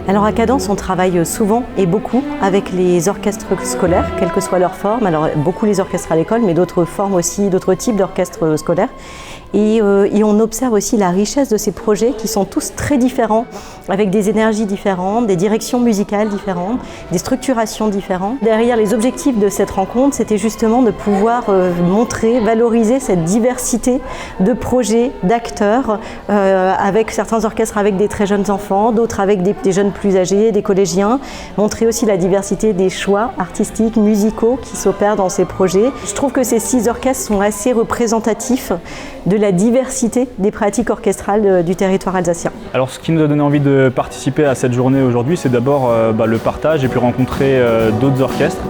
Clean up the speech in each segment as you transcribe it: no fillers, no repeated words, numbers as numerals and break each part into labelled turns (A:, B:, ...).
A: Alors à Cadence, on travaille souvent et beaucoup avec les orchestres scolaires, quelle que soit leur forme. Alors beaucoup les orchestres à l'école, mais d'autres formes aussi, d'autres types d'orchestres scolaires. Et on observe aussi la richesse de ces projets qui sont tous très différents, avec des énergies différentes, des directions musicales différentes, des structurations différentes. Derrière les objectifs de cette rencontre, c'était justement de pouvoir montrer, valoriser cette diversité de projets, d'acteurs, avec certains orchestres avec des très jeunes enfants, d'autres avec des jeunes plus âgés, des collégiens. Montrer aussi la diversité des choix artistiques, musicaux qui s'opèrent dans ces projets. Je trouve que ces 6 orchestres sont assez représentatifs de la diversité des pratiques orchestrales du territoire alsacien.
B: Alors ce qui nous a donné envie de participer à cette journée aujourd'hui, c'est d'abord le partage et puis rencontrer d'autres orchestres.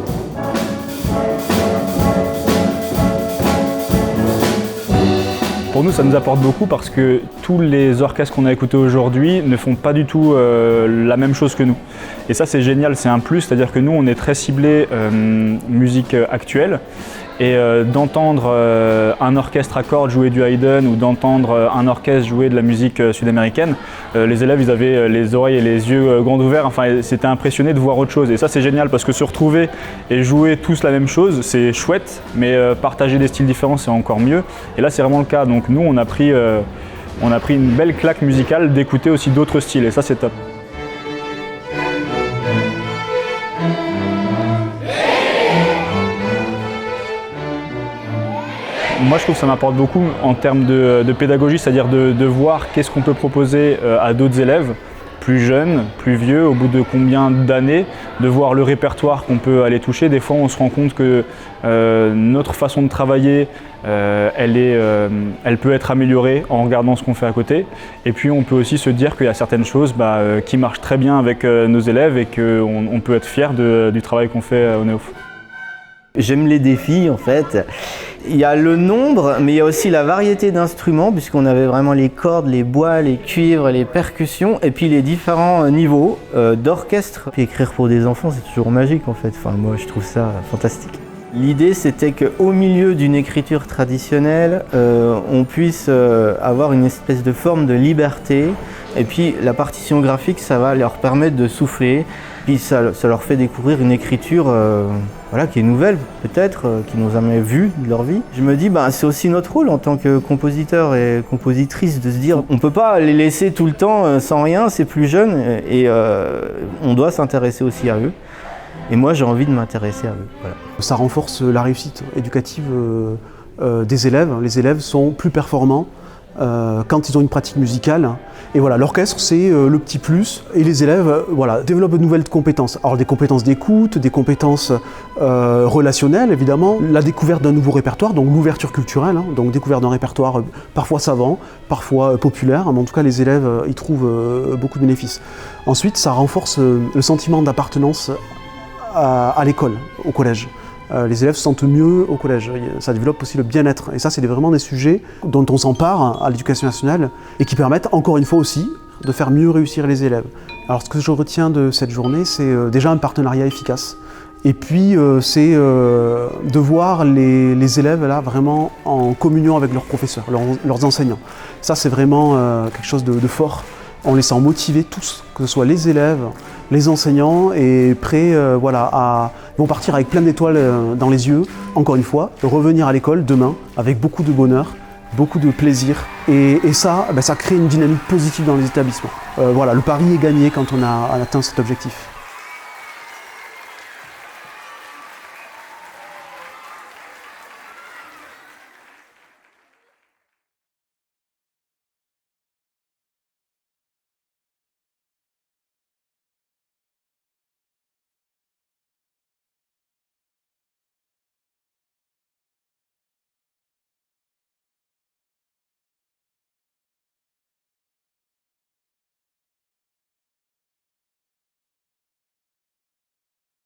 B: Pour nous, ça nous apporte beaucoup parce que tous les orchestres qu'on a écoutés aujourd'hui ne font pas du tout la même chose que nous. Et ça, c'est génial, c'est un plus, c'est-à-dire que nous, on est très ciblé musique actuelle. Et d'entendre un orchestre à cordes jouer du Haydn ou d'entendre un orchestre jouer de la musique sud-américaine, les élèves ils avaient les oreilles et les yeux grands ouverts, enfin c'était impressionné de voir autre chose. Et ça c'est génial parce que se retrouver et jouer tous la même chose, c'est chouette, mais partager des styles différents c'est encore mieux. Et là c'est vraiment le cas, donc nous on a pris une belle claque musicale d'écouter aussi d'autres styles et ça c'est top. Moi, je trouve que ça m'apporte beaucoup en termes de pédagogie, c'est-à-dire de voir qu'est-ce qu'on peut proposer à d'autres élèves, plus jeunes, plus vieux, au bout de combien d'années, de voir le répertoire qu'on peut aller toucher. Des fois, on se rend compte que notre façon de travailler, elle peut être améliorée en regardant ce qu'on fait à côté. Et puis, on peut aussi se dire qu'il y a certaines choses qui marchent très bien avec nos élèves et qu'on peut être fier du travail qu'on fait au Néoph.
C: J'aime les défis en fait. Il y a le nombre, mais il y a aussi la variété d'instruments, puisqu'on avait vraiment les cordes, les bois, les cuivres, les percussions, et puis les différents niveaux d'orchestre. Puis écrire pour des enfants, c'est toujours magique en fait. Enfin, moi, je trouve ça fantastique. L'idée, c'était qu'au milieu d'une écriture traditionnelle, on puisse avoir une espèce de forme de liberté. Et puis la partition graphique, ça va leur permettre de souffler. Puis ça leur fait découvrir une écriture qui est nouvelle, peut-être, qu'ils n'ont jamais vue de leur vie. Je me dis, c'est aussi notre rôle en tant que compositeur et compositrice de se dire, on ne peut pas les laisser tout le temps sans rien, c'est plus jeune, et on doit s'intéresser aussi à eux. Et moi, j'ai envie de m'intéresser à eux. Voilà.
D: Ça renforce la réussite éducative des élèves. Les élèves sont plus performants quand ils ont une pratique musicale. Et voilà, l'orchestre, c'est le petit plus. Et les élèves développent de nouvelles compétences. Alors des compétences d'écoute, des compétences relationnelles, évidemment. La découverte d'un nouveau répertoire, donc l'ouverture culturelle, donc découverte d'un répertoire parfois savant, parfois populaire. Mais en tout cas, les élèves y trouvent beaucoup de bénéfices. Ensuite, ça renforce le sentiment d'appartenance à l'école, au collège. Les élèves se sentent mieux au collège. Ça développe aussi le bien-être. Et ça, c'est vraiment des sujets dont on s'empare à l'Éducation nationale et qui permettent, encore une fois aussi, de faire mieux réussir les élèves. Alors, ce que je retiens de cette journée, c'est déjà un partenariat efficace. Et puis, c'est de voir les élèves là vraiment en communion avec leurs professeurs, leurs enseignants. Ça, c'est vraiment quelque chose de fort. On les sent motivés tous, que ce soit les élèves, les enseignants, et prêts ils vont partir avec plein d'étoiles dans les yeux, encore une fois, revenir à l'école demain avec beaucoup de bonheur, beaucoup de plaisir, et ça crée une dynamique positive dans les établissements. Le pari est gagné quand on a atteint cet objectif.